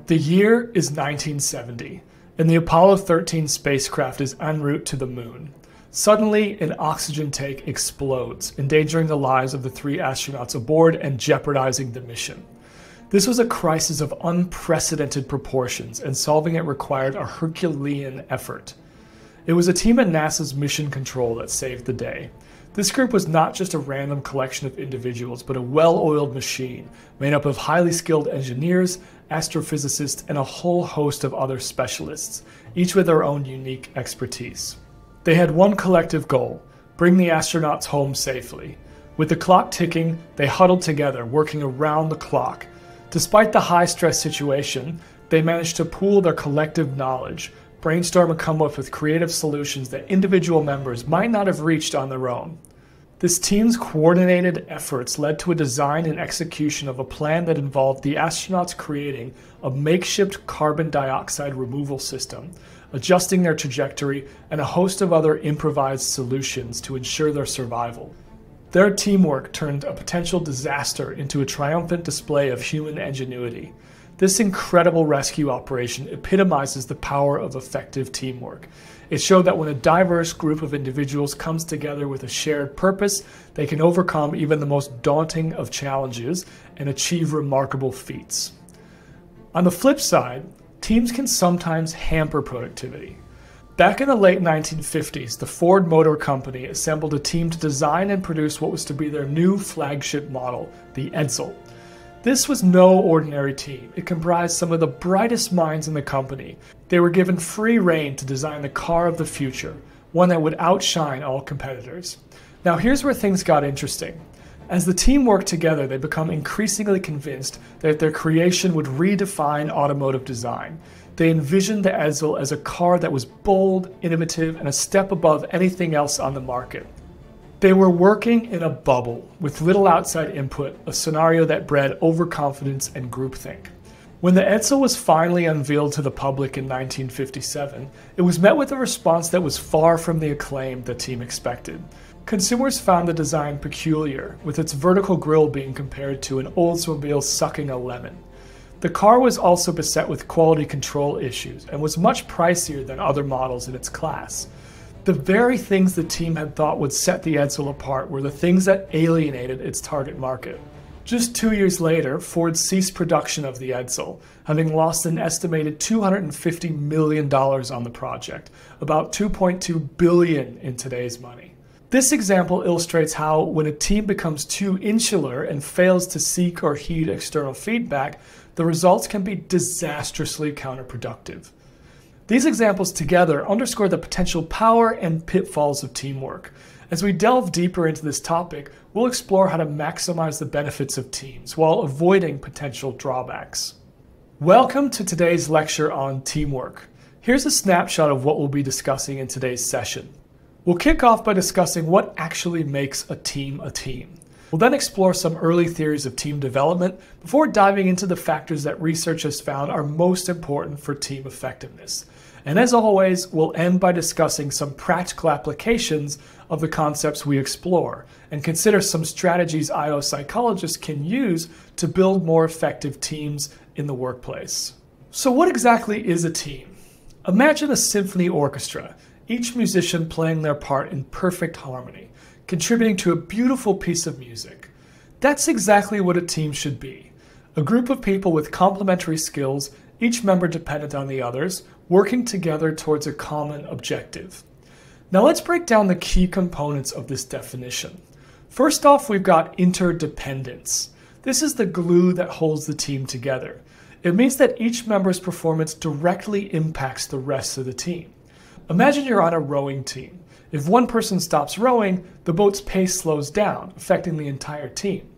The year is 1970, and the Apollo 13 spacecraft is en route to the moon. Suddenly, an oxygen tank explodes, endangering the lives of the 3 astronauts aboard and jeopardizing the mission. This was a crisis of unprecedented proportions, and solving it required a Herculean effort. It was a team at NASA's Mission Control that saved the day. This group was not just a random collection of individuals, but a well-oiled machine made up of highly skilled engineers, astrophysicists, and a whole host of other specialists, each with their own unique expertise. They had one collective goal: bring the astronauts home safely. With the clock ticking, they huddled together, working around the clock. Despite the high-stress situation, they managed to pool their collective knowledge, brainstorm and come up with creative solutions that individual members might not have reached on their own. This team's coordinated efforts led to a design and execution of a plan that involved the astronauts creating a makeshift carbon dioxide removal system, adjusting their trajectory, and a host of other improvised solutions to ensure their survival. Their teamwork turned a potential disaster into a triumphant display of human ingenuity. This incredible rescue operation epitomizes the power of effective teamwork. It showed that when a diverse group of individuals comes together with a shared purpose, they can overcome even the most daunting of challenges and achieve remarkable feats. On the flip side, teams can sometimes hamper productivity. Back in the late 1950s, the Ford Motor Company assembled a team to design and produce what was to be their new flagship model, the Edsel. This was no ordinary team. It comprised some of the brightest minds in the company. They were given free rein to design the car of the future, one that would outshine all competitors. Now here's where things got interesting. As the team worked together, they become increasingly convinced that their creation would redefine automotive design. They envisioned the Edsel as a car that was bold, innovative, and a step above anything else on the market. They were working in a bubble with little outside input, a scenario that bred overconfidence and groupthink. When the Edsel was finally unveiled to the public in 1957, it was met with a response that was far from the acclaim the team expected. Consumers found the design peculiar, with its vertical grille being compared to an Oldsmobile sucking a lemon. The car was also beset with quality control issues and was much pricier than other models in its class. The very things the team had thought would set the Edsel apart were the things that alienated its target market. Just 2 years later, Ford ceased production of the Edsel, having lost an estimated $250 million on the project, about $2.2 billion in today's money. This example illustrates how, when a team becomes too insular and fails to seek or heed external feedback, the results can be disastrously counterproductive. These examples together underscore the potential power and pitfalls of teamwork. As we delve deeper into this topic, we'll explore how to maximize the benefits of teams while avoiding potential drawbacks. Welcome to today's lecture on teamwork. Here's a snapshot of what we'll be discussing in today's session. We'll kick off by discussing what actually makes a team a team. We'll then explore some early theories of team development before diving into the factors that research has found are most important for team effectiveness. And as always, we'll end by discussing some practical applications of the concepts we explore and consider some strategies IO psychologists can use to build more effective teams in the workplace. So what exactly is a team? Imagine a symphony orchestra, each musician playing their part in perfect harmony, contributing to a beautiful piece of music. That's exactly what a team should be. A group of people with complementary skills, each member dependent on the others, working together towards a common objective. Now let's break down the key components of this definition. First off, we've got interdependence. This is the glue that holds the team together. It means that each member's performance directly impacts the rest of the team. Imagine you're on a rowing team. If one person stops rowing, the boat's pace slows down, affecting the entire team.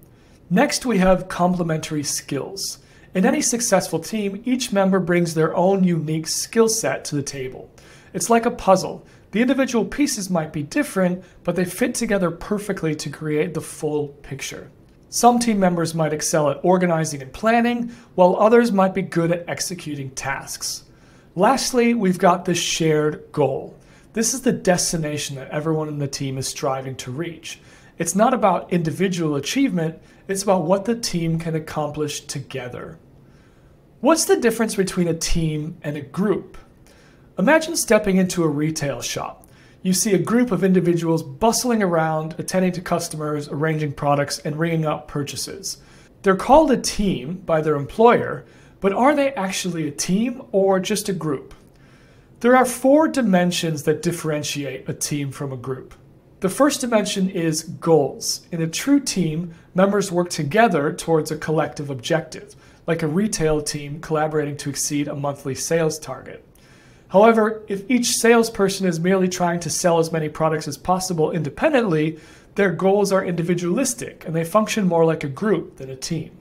Next, we have complementary skills. In any successful team, each member brings their own unique skill set to the table. It's like a puzzle. The individual pieces might be different, but they fit together perfectly to create the full picture. Some team members might excel at organizing and planning, while others might be good at executing tasks. Lastly, we've got the shared goal. This is the destination that everyone in the team is striving to reach. It's not about individual achievement, it's about what the team can accomplish together. What's the difference between a team and a group? Imagine stepping into a retail shop. You see a group of individuals bustling around, attending to customers, arranging products, and ringing up purchases. They're called a team by their employer, but are they actually a team or just a group? There are 4 dimensions that differentiate a team from a group. The first dimension is goals. In a true team, members work together towards a collective objective, like a retail team collaborating to exceed a monthly sales target. However, if each salesperson is merely trying to sell as many products as possible independently, their goals are individualistic and they function more like a group than a team.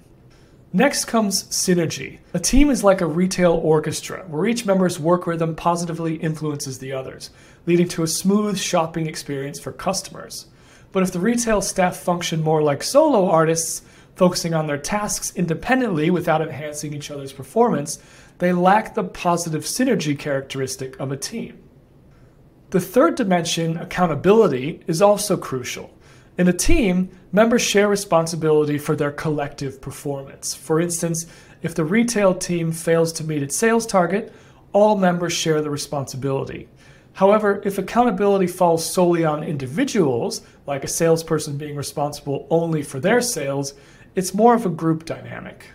Next comes synergy. A team is like a retail orchestra, where each member's work rhythm positively influences the others, leading to a smooth shopping experience for customers. But if the retail staff function more like solo artists, focusing on their tasks independently without enhancing each other's performance, they lack the positive synergy characteristic of a team. The third dimension, accountability, is also crucial. In a team, members share responsibility for their collective performance. For instance, if the retail team fails to meet its sales target, all members share the responsibility. However, if accountability falls solely on individuals, like a salesperson being responsible only for their sales, it's more of a group dynamic.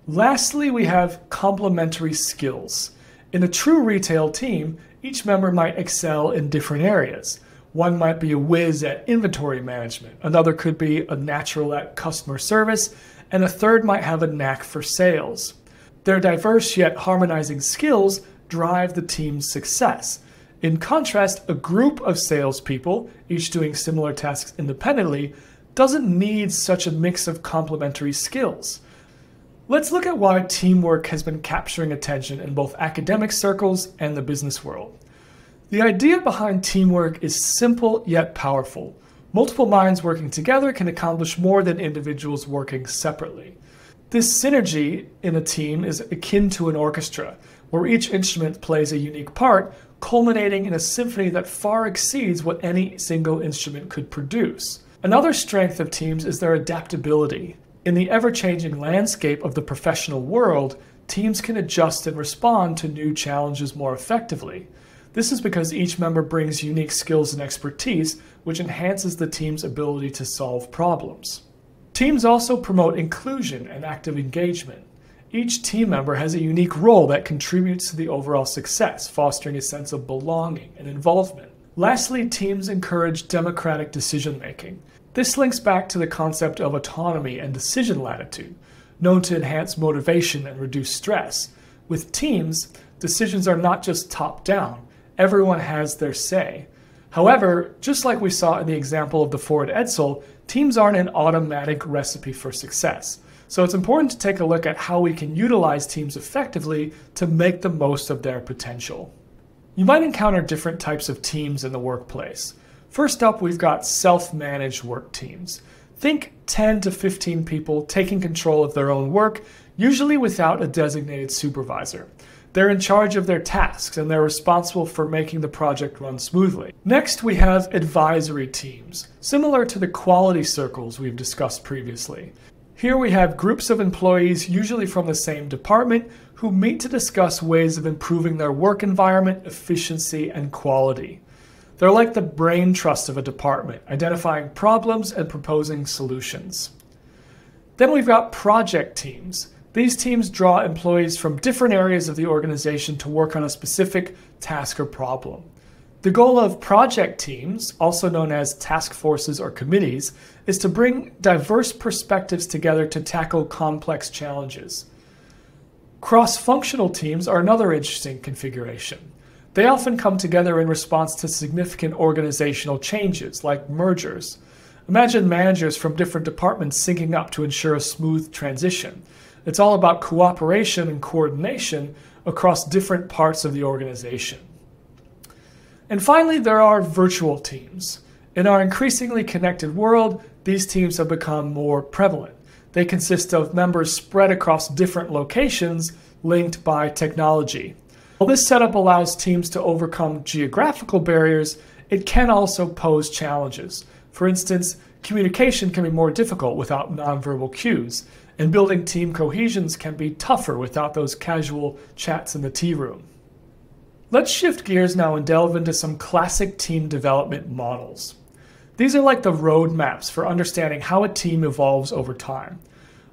Lastly, we have complementary skills. In a true retail team, each member might excel in different areas. One might be a whiz at inventory management, another could be a natural at customer service, and a third might have a knack for sales. Their diverse yet harmonizing skills drive the team's success. In contrast, a group of salespeople, each doing similar tasks independently, doesn't need such a mix of complementary skills. Let's look at why teamwork has been capturing attention in both academic circles and the business world. The idea behind teamwork is simple yet powerful. Multiple minds working together can accomplish more than individuals working separately. This synergy in a team is akin to an orchestra, where each instrument plays a unique part, culminating in a symphony that far exceeds what any single instrument could produce. Another strength of teams is their adaptability. In the ever-changing landscape of the professional world, teams can adjust and respond to new challenges more effectively. This is because each member brings unique skills and expertise, which enhances the team's ability to solve problems. Teams also promote inclusion and active engagement. Each team member has a unique role that contributes to the overall success, fostering a sense of belonging and involvement. Lastly, teams encourage democratic decision-making. This links back to the concept of autonomy and decision latitude, known to enhance motivation and reduce stress. With teams, decisions are not just top-down. Everyone has their say. However, just like we saw in the example of the Ford Edsel, teams aren't an automatic recipe for success. So it's important to take a look at how we can utilize teams effectively to make the most of their potential. You might encounter different types of teams in the workplace. First up, we've got self-managed work teams. Think 10 to 15 people taking control of their own work, usually without a designated supervisor. They're in charge of their tasks and they're responsible for making the project run smoothly. Next, we have advisory teams, similar to the quality circles we've discussed previously. Here we have groups of employees, usually from the same department, who meet to discuss ways of improving their work environment, efficiency, and quality. They're like the brain trust of a department, identifying problems and proposing solutions. Then we've got project teams. These teams draw employees from different areas of the organization to work on a specific task or problem. The goal of project teams, also known as task forces or committees, is to bring diverse perspectives together to tackle complex challenges. Cross-functional teams are another interesting configuration. They often come together in response to significant organizational changes, like mergers. Imagine managers from different departments syncing up to ensure a smooth transition. It's all about cooperation and coordination across different parts of the organization. And finally, there are virtual teams. In our increasingly connected world, these teams have become more prevalent. They consist of members spread across different locations linked by technology. While this setup allows teams to overcome geographical barriers, it can also pose challenges. For instance, Communication can be more difficult without nonverbal cues, and building team cohesions can be tougher without those casual chats in the tea room. Let's shift gears now and delve into some classic team development models. These are like the roadmaps for understanding how a team evolves over time.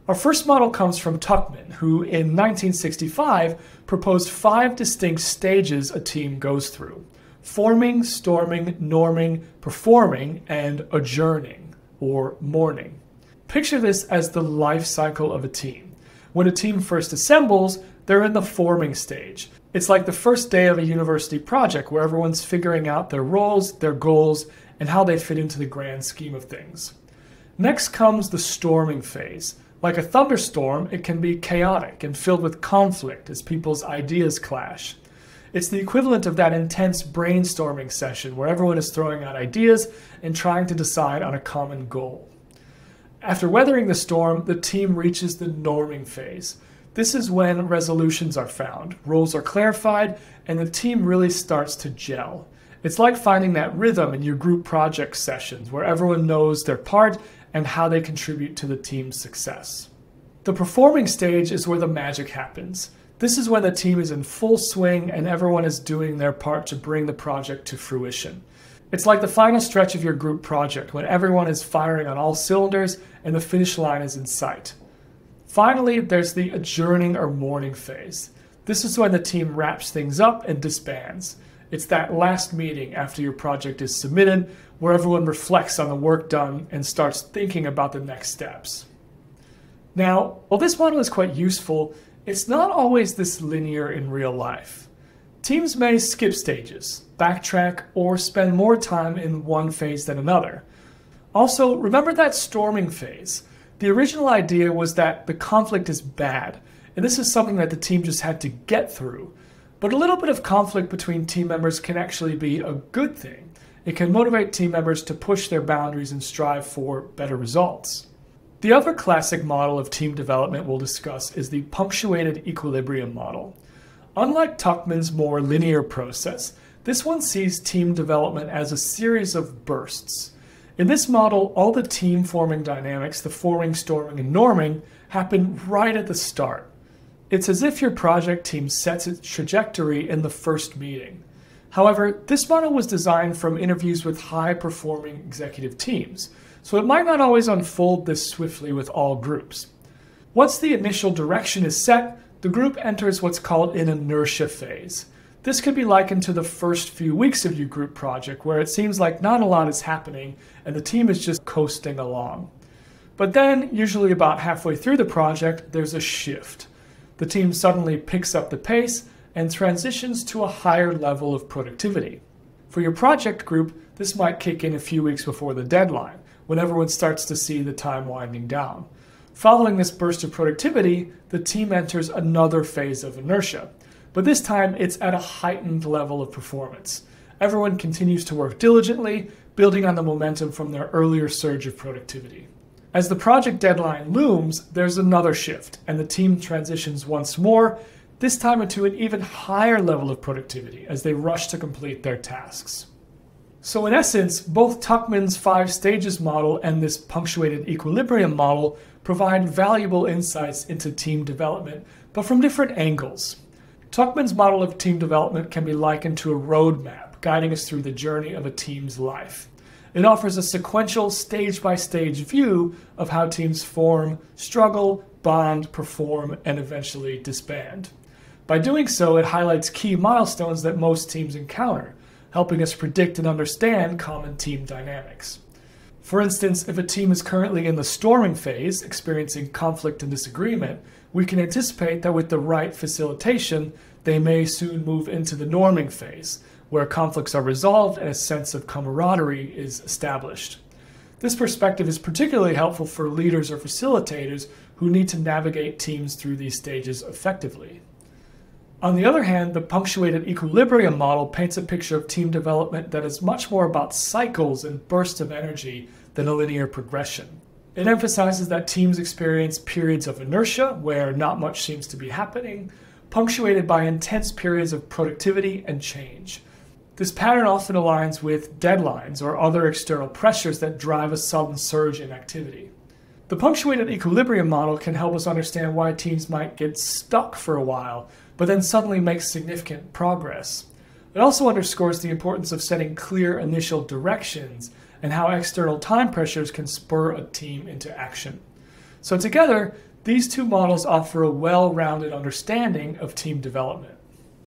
Our first model comes from Tuckman, who in 1965 proposed 5 distinct stages a team goes through: forming, storming, norming, performing, and adjourning, or mourning. Picture this as the life cycle of a team. When a team first assembles, they're in the forming stage. It's like the first day of a university project where everyone's figuring out their roles, their goals, and how they fit into the grand scheme of things. Next comes the storming phase. Like a thunderstorm, it can be chaotic and filled with conflict as people's ideas clash. It's the equivalent of that intense brainstorming session where everyone is throwing out ideas and trying to decide on a common goal. After weathering the storm, the team reaches the norming phase. This is when resolutions are found, roles are clarified, and the team really starts to gel. It's like finding that rhythm in your group project sessions where everyone knows their part and how they contribute to the team's success. The performing stage is where the magic happens. This is when the team is in full swing and everyone is doing their part to bring the project to fruition. It's like the final stretch of your group project when everyone is firing on all cylinders and the finish line is in sight. Finally, there's the adjourning or mourning phase. This is when the team wraps things up and disbands. It's that last meeting after your project is submitted where everyone reflects on the work done and starts thinking about the next steps. Now, while this model is quite useful, it's not always this linear in real life. Teams may skip stages, backtrack, or spend more time in one phase than another. Also, remember that storming phase. The original idea was that the conflict is bad, and this is something that the team just had to get through. But a little bit of conflict between team members can actually be a good thing. It can motivate team members to push their boundaries and strive for better results. The other classic model of team development we'll discuss is the punctuated equilibrium model. Unlike Tuckman's more linear process, this one sees team development as a series of bursts. In this model, all the team forming dynamics, the forming, storming, and norming, happen right at the start. It's as if your project team sets its trajectory in the first meeting. However, this model was designed from interviews with high-performing executive teams, so it might not always unfold this swiftly with all groups. Once the initial direction is set, the group enters what's called an inertia phase. This could be likened to the first few weeks of your group project, where it seems like not a lot is happening and the team is just coasting along. But then, usually about halfway through the project, there's a shift. The team suddenly picks up the pace and transitions to a higher level of productivity. For your project group, this might kick in a few weeks before the deadline, when everyone starts to see the time winding down. Following this burst of productivity, the team enters another phase of inertia, but this time it's at a heightened level of performance. Everyone continues to work diligently, building on the momentum from their earlier surge of productivity. As the project deadline looms, there's another shift, and the team transitions once more, this time into an even higher level of productivity as they rush to complete their tasks. So in essence, both Tuckman's 5 stages model and this punctuated equilibrium model provide valuable insights into team development, but from different angles. Tuckman's model of team development can be likened to a roadmap guiding us through the journey of a team's life. It offers a sequential, stage-by-stage view of how teams form, struggle, bond, perform, and eventually disband. By doing so, it highlights key milestones that most teams encounter, helping us predict and understand common team dynamics. For instance, if a team is currently in the storming phase, experiencing conflict and disagreement, we can anticipate that with the right facilitation, they may soon move into the norming phase, where conflicts are resolved and a sense of camaraderie is established. This perspective is particularly helpful for leaders or facilitators who need to navigate teams through these stages effectively. On the other hand, the punctuated equilibrium model paints a picture of team development that is much more about cycles and bursts of energy than a linear progression. It emphasizes that teams experience periods of inertia, where not much seems to be happening, punctuated by intense periods of productivity and change. This pattern often aligns with deadlines or other external pressures that drive a sudden surge in activity. The punctuated equilibrium model can help us understand why teams might get stuck for a while, but then suddenly make significant progress. It also underscores the importance of setting clear initial directions and how external time pressures can spur a team into action. So together, these two models offer a well-rounded understanding of team development.